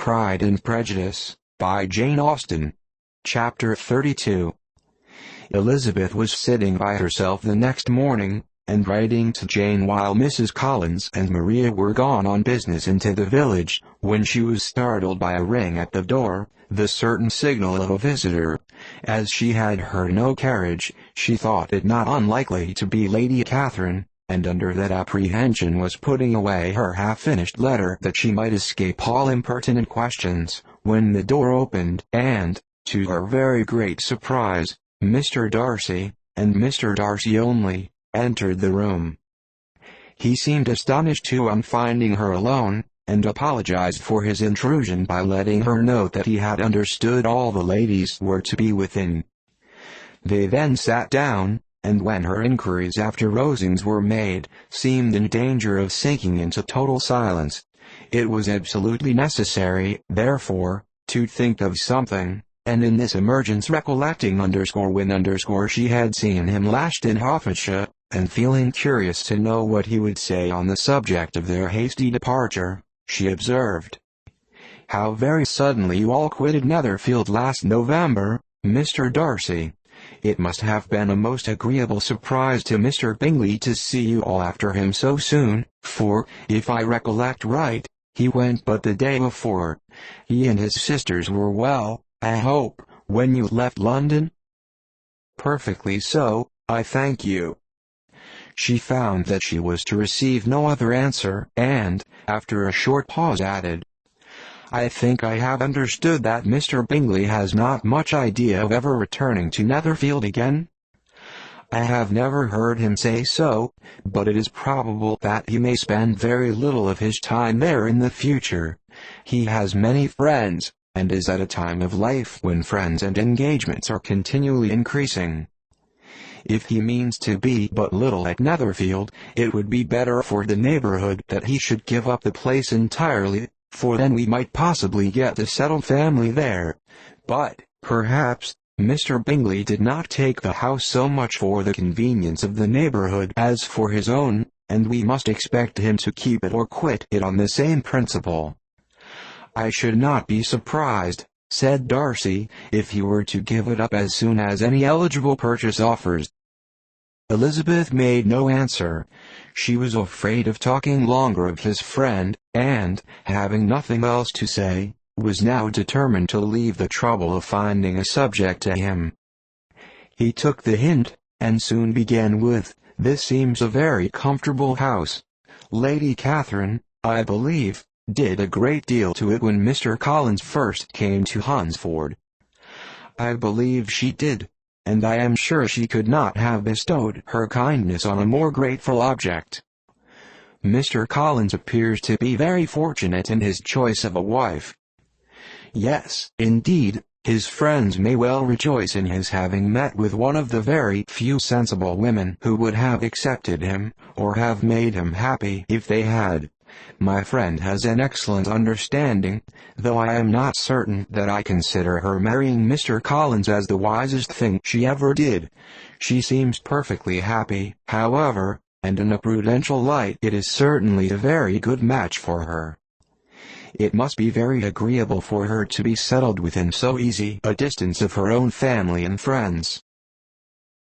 Pride and Prejudice, by Jane Austen. Chapter 32. Elizabeth was sitting by herself the next morning, and writing to Jane while Mrs. Collins and Maria were gone on business into the village, when she was startled by a ring at the door, the certain signal of a visitor. As she had heard no carriage, she thought it not unlikely to be Lady Catherine, and under that apprehension was putting away her half-finished letter that she might escape all impertinent questions, when the door opened, and, to her very great surprise, Mr. Darcy, and Mr. Darcy only, entered the room. He seemed astonished too on finding her alone, and apologized for his intrusion by letting her know that he had understood all the ladies were to be within. They then sat down, and when her inquiries after Rosings were made, seemed in danger of sinking into total silence. It was absolutely necessary, therefore, to think of something, and in this emergence recollecting when she had seen him last in Hertfordshire, and feeling curious to know what he would say on the subject of their hasty departure, she observed, "How very suddenly you all quitted Netherfield last November, Mr. Darcy. It must have been a most agreeable surprise to Mr. Bingley to see you all after him so soon, for, if I recollect right, he went but the day before. He and his sisters were well, I hope, when you left London?" "Perfectly so, I thank you." She found that she was to receive no other answer, and, after a short pause added, "I think I have understood that Mr. Bingley has not much idea of ever returning to Netherfield again?" "I have never heard him say so, but it is probable that he may spend very little of his time there in the future. He has many friends, and is at a time of life when friends and engagements are continually increasing. If he means to be but little at Netherfield, it would be better for the neighborhood that he should give up the place entirely, for then we might possibly get a settled family there. But, perhaps, Mr. Bingley did not take the house so much for the convenience of the neighborhood as for his own, and we must expect him to keep it or quit it on the same principle." "I should not be surprised," said Darcy, "if he were to give it up as soon as any eligible purchase offers." Elizabeth made no answer. She was afraid of talking longer of his friend, and, having nothing else to say, was now determined to leave the trouble of finding a subject to him. He took the hint, and soon began with, "This seems a very comfortable house. Lady Catherine, I believe, did a great deal to it when Mr. Collins first came to Hunsford." "I believe she did, and I am sure she could not have bestowed her kindness on a more grateful object. Mr. Collins appears to be very fortunate in his choice of a wife." "Yes, indeed, his friends may well rejoice in his having met with one of the very few sensible women who would have accepted him, or have made him happy if they had. My friend has an excellent understanding, though I am not certain that I consider her marrying Mr. Collins as the wisest thing she ever did. She seems perfectly happy, however, and in a prudential light it is certainly a very good match for her. It must be very agreeable for her to be settled within so easy a distance of her own family and friends.